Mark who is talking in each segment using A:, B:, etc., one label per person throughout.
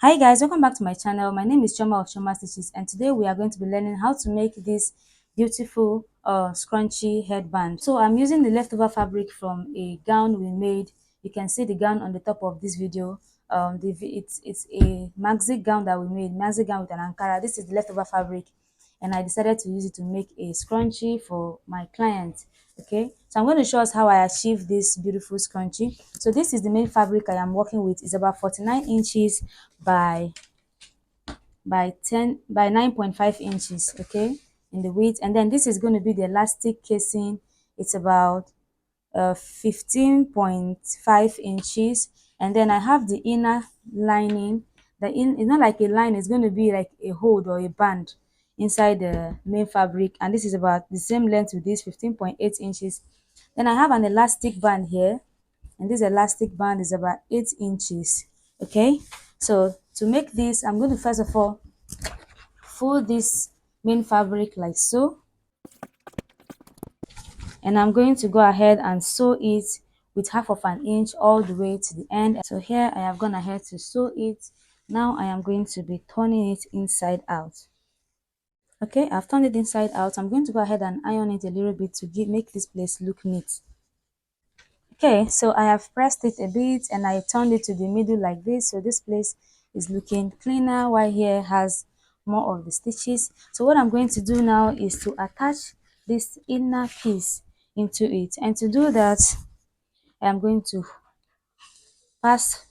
A: Hi guys, welcome back to my channel. My name is Choma of Choma Stitches, and today we are going to be learning how to make this beautiful scrunchy headband. So I'm using the leftover fabric from a gown we made. You can see the gown on the top of this video. It's a maxi gown that we made, maxi gown with an ankara. This is the leftover fabric, and I decided to use it to make a scrunchie for my client. Okay, so I'm going to show us how I achieved this beautiful scrunchie. So this is the main fabric I am working with. It's about 49 inches by 9.5 inches, okay, in the width. And then this is going to be the elastic casing. It's about 15.5 inches. And then I have the inner lining. It's not like a line, it's going to be like a hold or a band inside the main fabric, and this is about the same length with this 15.8 inches. Then I have an elastic band here, and this elastic band is about 8 inches. Okay, so to make this, I'm going to first of all fold this main fabric like so, and I'm going to go ahead and sew it with half of an inch all the way to the end. So here I have gone ahead to sew it. Now I am going to be turning it inside out. Okay, I've turned it inside out. I'm going to go ahead and iron it a little bit to make this place look neat. Okay, so I have pressed it a bit and I turned it to the middle like this, so this place is looking cleaner while here has more of the stitches. So what I'm going to do now is to attach this inner piece into it, and to do that I am going to pass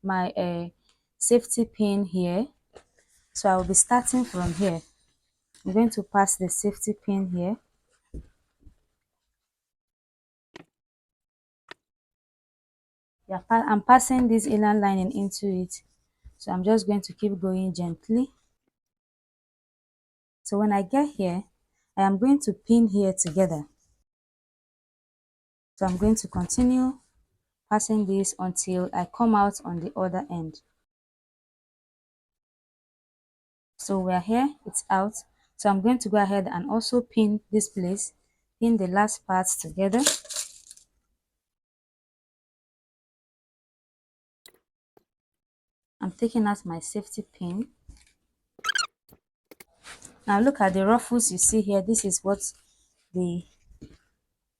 A: my safety pin here. So I will be starting from here. I'm going to pass the safety pin here. Yeah, I'm passing this inner lining into it, so I'm just going to keep going gently. So when I get here, I am going to pin here together. So I'm going to continue passing this until I come out on the other end. So we're here, it's out. So I'm going to go ahead and also pin this place, pin the last parts together. I'm taking out my safety pin. Now look at the ruffles you see here. This is what the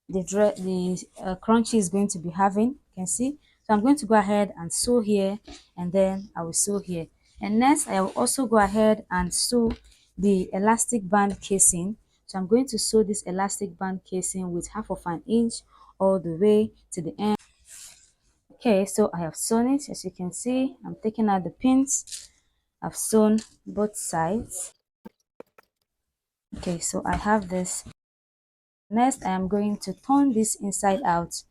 A: crunchy is going to be having. You can see. So I'm going to go ahead and sew here, and then I will sew here. And next I will also go ahead and sew the elastic band casing. So I'm going to sew this elastic band casing with half of an inch all the way to the end. Okay, so I have sewn it. As you can see, I'm taking out the pins. I've sewn both sides. Okay, so I have this. Next, I am going to turn this inside out.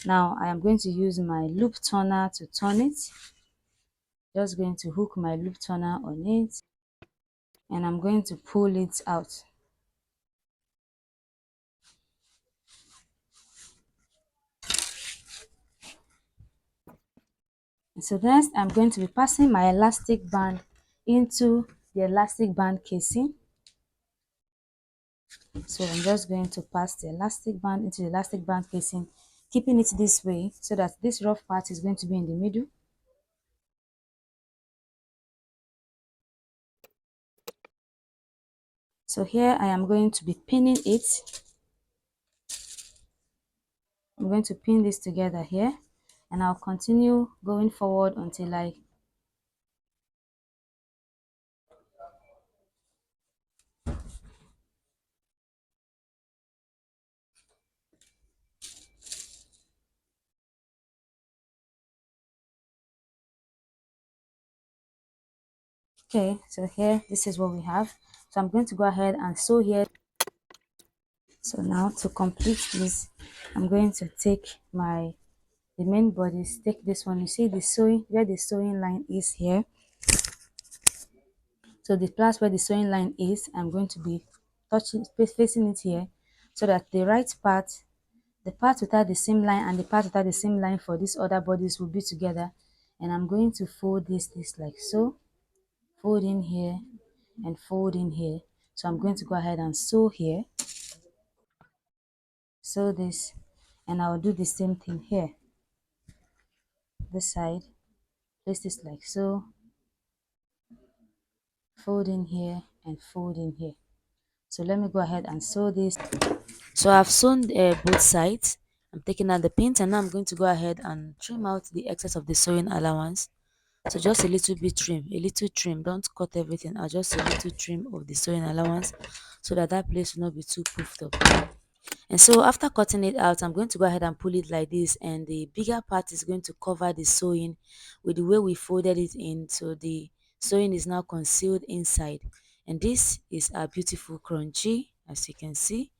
A: Now, I am going to use my loop turner to turn it. Just going to hook my loop turner on it, and I'm going to pull it out. So next, I'm going to be passing my elastic band into the elastic band casing. So I'm just going to pass the elastic band into the elastic band casing, keeping it this way so that this rough part is going to be in the middle. So here I am going to be pinning it. I'm going to pin this together here, and I'll continue going forward until I okay, so here this is what we have. So I'm going to go ahead and sew here. So now to complete this, I'm going to take the main bodies, take this one. You see the sewing, where the sewing line is here. So the place where the sewing line is, I'm going to be facing it here, so that the right part, the part without the same line and the part without the same line for these other bodies will be together. And I'm going to fold this like so, fold in here and fold in here. So I'm going to go ahead and sew here, sew this, and I'll do the same thing here. This side, place this like so, fold in here and fold in here. So let me go ahead and sew this. So I've sewn both sides. I'm taking out the pins, and now I'm going to go ahead and trim out the excess of the sewing allowance. So just a little bit trim, a little trim. Don't cut everything out, just a little trim of the sewing allowance so that that place will not be too puffed up. And so after cutting it out, I'm going to go ahead and pull it like this, and the bigger part is going to cover the sewing with the way we folded it in. So the sewing is now concealed inside, and this is a beautiful crunchy, as you can see,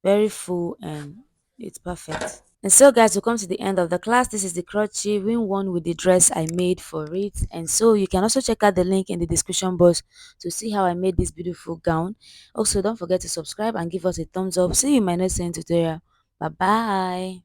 A: very full, and it's perfect. And so guys, we come to the end of the class. This is the crochet win one with the dress I made for it. And so you can also check out the link in the description box to see how I made this beautiful gown. Also, don't forget to subscribe and give us a thumbs up. See you in my next tutorial. Bye bye.